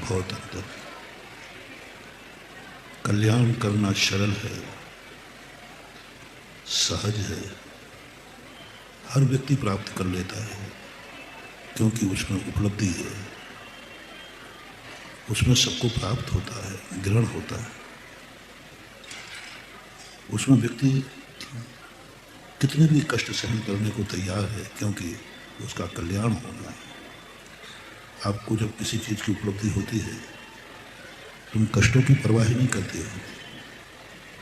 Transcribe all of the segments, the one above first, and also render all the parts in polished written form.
बहुत अंतर। कल्याण करना सरल है, सहज है, हर व्यक्ति प्राप्त कर लेता है क्योंकि उसमें उपलब्धि है, उसमें सबको प्राप्त होता है, ग्रहण होता है। उसमें व्यक्ति कितने भी कष्ट सहन करने को तैयार है क्योंकि उसका कल्याण होना है। आपको जब किसी चीज़ की उपलब्धि होती है तुम कष्टों की परवाह नहीं करते हो,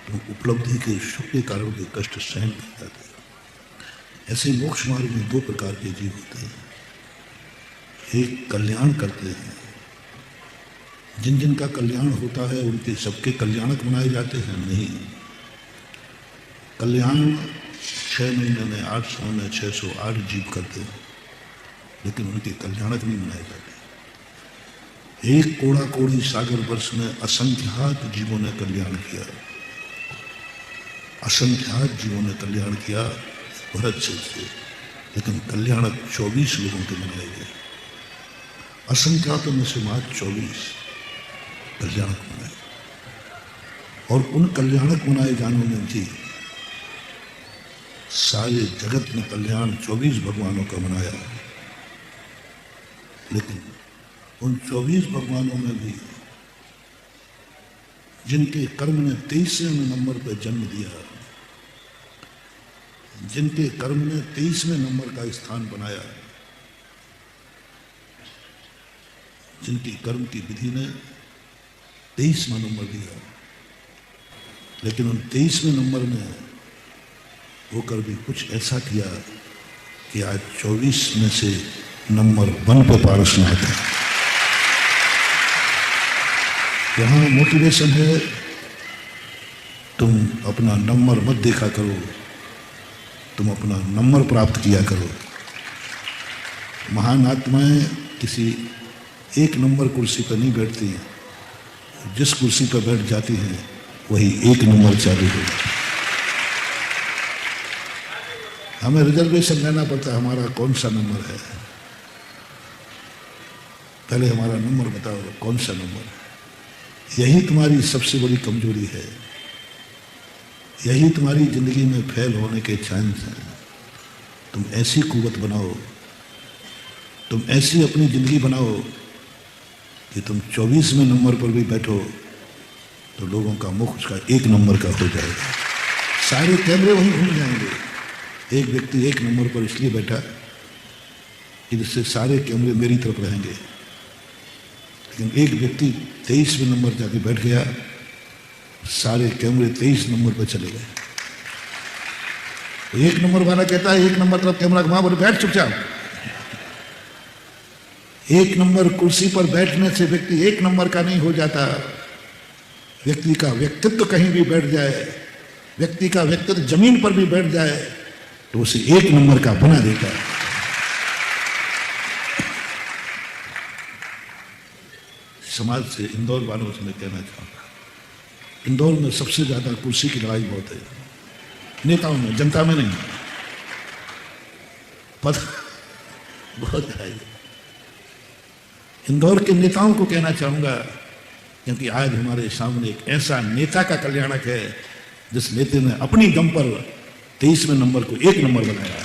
तुम उपलब्धि के सुख के कारण के कष्ट सहन कर जाते हो। ऐसे मोक्ष मार्ग में दो प्रकार के जीव होते हैं। एक कल्याण करते हैं, जिन जिन का कल्याण होता है उनके सबके कल्याणक बनाए जाते हैं। नहीं, कल्याण 6 महीने में 8 साल में 608 जीव करते हैं लेकिन उनके कल्याणक नहीं बनाए जाते। एक कोड़ा कोड़ी सागर वर्ष में असंख्यात जीवों ने कल्याण किया, असंख्यात जीवों ने कल्याण किया भरत से, लेकिन कल्याणक 24 लोगों के बनाए गए। असंख्यातों में से मात्र 24 कल्याणक बनाए, और उन कल्याणक बनाए जाने में भी सारे जगत में कल्याण 24 भगवानों का बनाया, लेकिन उन 24 भगवानों में भी जिनके कर्म ने 23वें नंबर पर जन्म दिया, जिनके कर्म ने 23वें नंबर का स्थान बनाया, जिनकी कर्म की विधि ने 23वां नंबर दिया, लेकिन उन 23वें नंबर में होकर भी कुछ ऐसा किया कि आज 24 में से नंबर 1 पे पारसनाथ है। यहाँ मोटिवेशन है, तुम अपना नंबर मत देखा करो, तुम अपना नंबर प्राप्त किया करो। महान आत्माएं किसी एक नंबर कुर्सी पर नहीं बैठती, जिस कुर्सी पर बैठ जाती हैं वही 1 नंबर चालू हो। हमें रिजर्वेशन लेना पड़ता है, हमारा कौन सा नंबर है, पहले हमारा नंबर बताओ कौन सा नंबर है। यही तुम्हारी सबसे बड़ी कमजोरी है, यही तुम्हारी जिंदगी में फेल होने के चांस हैं। तुम ऐसी कुव्वत बनाओ, तुम ऐसी अपनी जिंदगी बनाओ कि तुम 24वें नंबर पर भी बैठो तो लोगों का मुख उसका 1 नंबर का हो जाएगा। सारे कैमरे वहीं घूम जाएंगे। एक व्यक्ति 1 नंबर पर इसलिए बैठा कि जिससे सारे कैमरे मेरी तरफ रहेंगे, लेकिन एक व्यक्ति 23वें नंबर जाके बैठ गया, सारे कैमरे 23 नंबर पर चले गए। तो 1 नंबर वाला कहता है 1 नंबर तरफ कैमरा घुमा, बोले बैठ चुपचाप। 1 नंबर कुर्सी पर बैठने से व्यक्ति 1 नंबर का नहीं हो जाता। व्यक्ति का व्यक्तित्व कहीं भी बैठ जाए, व्यक्ति का व्यक्तित्व जमीन पर भी बैठ जाए तो उसे 1 नंबर का बना देता है। समाज से इंदौर वालों से मैं कहना चाहूँगा, इंदौर में सबसे ज़्यादा कुर्सी की लड़ाई बहुत है, नेताओं में, जनता में नहीं। पद बहुत है। इंदौर के नेताओं को कहना चाहूँगा, क्योंकि आज हमारे सामने एक ऐसा नेता का कल्याणक है जिस नेता ने अपनी दम पर 23वें नंबर को 1 नंबर बनाया।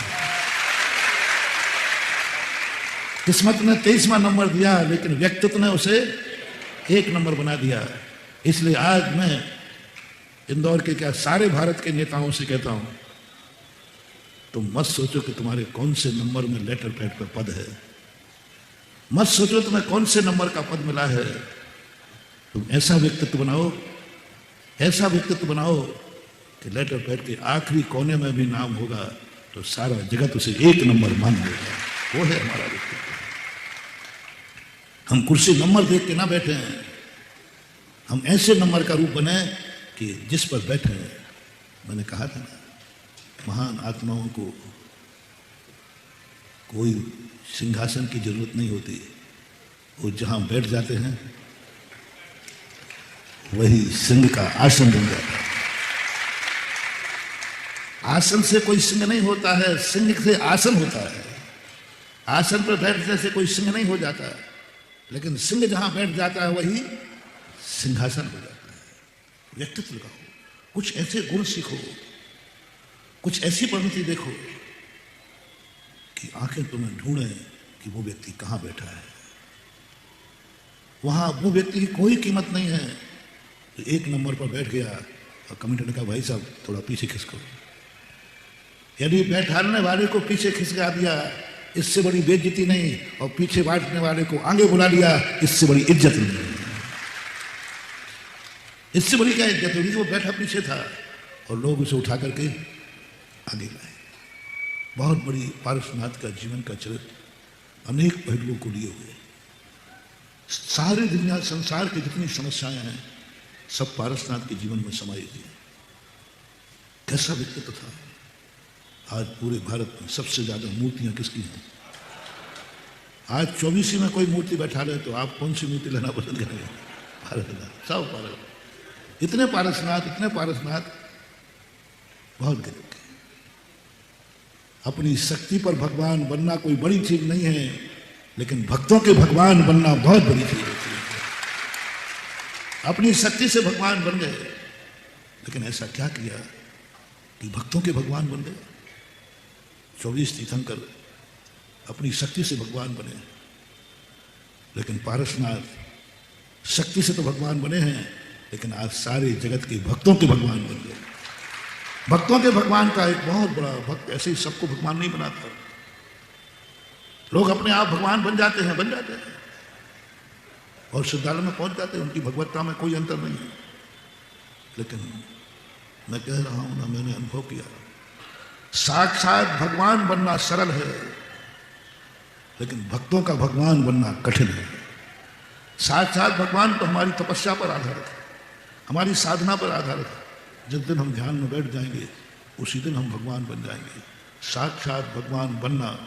किस्मत ने 23वां नंबर दिया, लेकिन व्यक्तित्व ने उसे 1 नंबर बना दिया। इसलिए आज मैं इंदौर के क्या सारे भारत के नेताओं से कहता हूं, तुम मत सोचो कि तुम्हारे कौन से नंबर में लेटर पैड पर पद है, मत सोचो तुम्हें कौन से नंबर का पद मिला है। तुम ऐसा व्यक्तित्व बनाओ, ऐसा व्यक्तित्व बनाओ कि लेटर पैड के आखिरी कोने में भी नाम होगा तो सारा जगत उसे 1 नंबर मान लेगा। वो है हमारा व्यक्तित्व। हम कुर्सी नंबर देख के ना बैठे हैं, हम ऐसे नंबर का रूप बने कि जिस पर बैठे हैं। मैंने कहा था ना, महान आत्माओं को कोई सिंहासन की जरूरत नहीं होती, वो जहां बैठ जाते हैं वही सिंह का आसन बन जाता है। आसन से कोई सिंह नहीं होता है, सिंह से आसन होता है। आसन पर बैठने से कोई सिंह नहीं हो जाता। लेकिन सिंह जहां बैठ जाता है वही सिंहासन हो जाता है। व्यक्तित्व लगाओ, कुछ ऐसे गुण सीखो, कुछ ऐसी प्रवृत्ति देखो कि आंखें तुम्हें ढूंढें कि वो व्यक्ति कहां बैठा है। वहां वो व्यक्ति की कोई कीमत नहीं है। तो एक नंबर पर बैठ गया और कमेंटर ने कहा भाई साहब थोड़ा पीछे खिसको। यदि बैठाने वाले को पीछे खिसका दिया इससे बड़ी बेइज्जती नहीं, और पीछे बैठने वाले को आगे बुला लिया इससे बड़ी इज्जत नहीं। इससे बड़ी क्या इज्जत होगी? वो बैठा पीछे था और लोग उसे उठा करके आगे लाए। बहुत बड़ी पारसनाथ का जीवन का चरित्र अनेक पहलुओं को लिए हुए। सारी दुनिया संसार की जितनी समस्याएं हैं सब पारसनाथ के जीवन में समाई हुई है। कैसा व्यक्तित्व था। आज पूरे भारत में सबसे ज्यादा मूर्तियां किसकी हैं? आज 24 में कोई मूर्ति बैठा ले तो आप कौन सी मूर्ति लेना पसंद करेंगे? पारसनाथ, सब पारस, इतने पारसनाथ बहुत गरीब के। अपनी शक्ति पर भगवान बनना कोई बड़ी चीज नहीं है, लेकिन भक्तों के भगवान बनना बहुत बड़ी चीज होती है। अपनी शक्ति से भगवान बन गए, लेकिन ऐसा क्या किया कि भक्तों के भगवान बन गए। 24 तीर्थंकर अपनी शक्ति से भगवान बने, लेकिन पारसनाथ शक्ति से तो भगवान बने हैं, लेकिन आज सारे जगत के भक्तों के भगवान बन गए। भक्तों के भगवान का एक बहुत बड़ा भक्त ऐसे ही सबको भगवान नहीं बनाता। लोग अपने आप भगवान बन जाते हैं और श्रद्धालु में पहुंच जाते हैं, उनकी भगवत्ता में कोई अंतर नहीं है। लेकिन मैं कह रहा हूं ना, मैंने अनुभव किया, साक्षात भगवान बनना सरल है, लेकिन भक्तों का भगवान बनना कठिन है। साक्षात भगवान तो हमारी तपस्या पर आधारित है, हमारी साधना पर आधारित है। जिस दिन हम ध्यान में बैठ जाएंगे उसी दिन हम भगवान बन जाएंगे। साक्षात भगवान बनना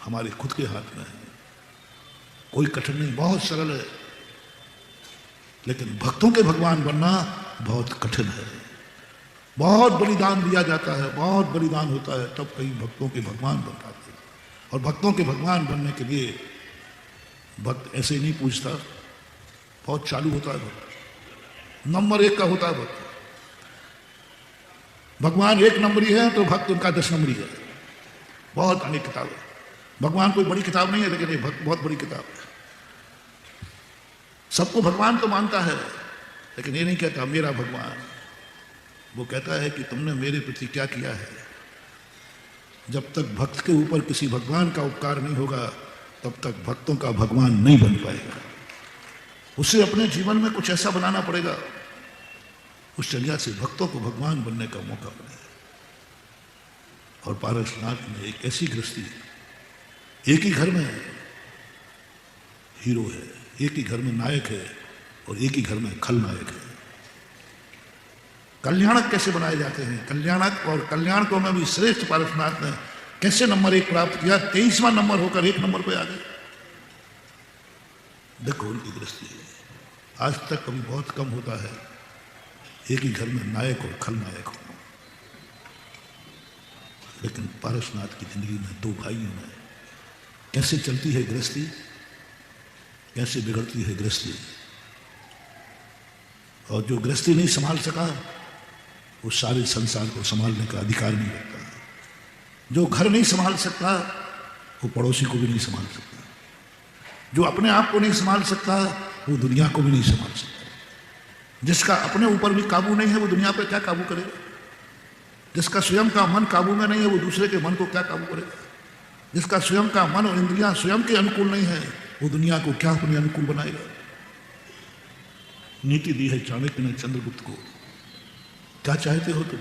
हमारे खुद के हाथ में है, कोई कठिन नहीं, बहुत सरल है। लेकिन भक्तों के भगवान बनना बहुत कठिन है। बहुत बलिदान दिया जाता है, बहुत बलिदान होता है, तब कई भक्तों के भगवान बन पाते हैं। और भक्तों के भगवान बनने के लिए भक्त ऐसे नहीं पूछता, बहुत चालू होता है भक्त, नंबर 1 का होता है भक्त। भगवान 1 नंबरी है तो भक्त उनका 10 नंबरी है। बहुत अनेक किताब है। भगवान कोई बड़ी किताब नहीं है, लेकिन ये भक्त बहुत बड़ी किताब है। सबको भगवान तो मानता है, लेकिन ये नहीं कहता मेरा भगवान। वो कहता है कि तुमने मेरे प्रति क्या किया है। जब तक भक्त के ऊपर किसी भगवान का उपकार नहीं होगा तब तक भक्तों का भगवान नहीं बन पाएगा। उसे अपने जीवन में कुछ ऐसा बनाना पड़ेगा, उस चर्या से भक्तों को भगवान बनने का मौका मिले। और पारसनाथ में एक ऐसी गृहस्थी है, एक ही घर में हीरो है, एक ही घर में नायक है और एक ही घर में खलनायक है। कल्याणक कैसे बनाए जाते हैं, कल्याणक और कल्याण को में भी श्रेष्ठ पारसनाथ ने कैसे नंबर 1 प्राप्त किया, 23वां नंबर होकर 1 नंबर पे आ गए। देखो उनकी गृहस्थी है। आज तक कभी बहुत कम होता है एक ही घर में नायक और खलनायक हो, लेकिन पारसनाथ की जिंदगी में 2 भाइयों में कैसे चलती है गृहस्थी, कैसे बिगड़ती है गृहस्थी। और जो गृहस्थी नहीं संभाल सका वो सारे संसार को संभालने का अधिकार नहीं रखता। जो घर नहीं संभाल सकता वो पड़ोसी को भी नहीं संभाल सकता। जो अपने आप को नहीं संभाल सकता वो दुनिया को भी नहीं संभाल सकता। जिसका अपने ऊपर भी काबू नहीं है वो दुनिया पर क्या काबू करेगा। जिसका स्वयं का मन काबू में नहीं है वो दूसरे के मन को क्या काबू करेगा। जिसका स्वयं का मन और इंद्रियां स्वयं के अनुकूल नहीं है वो दुनिया को क्या अपने अनुकूल बनाएगा। नीति दी है चाणक्य ने चंद्रगुप्त को, क्या चाहते हो तुम?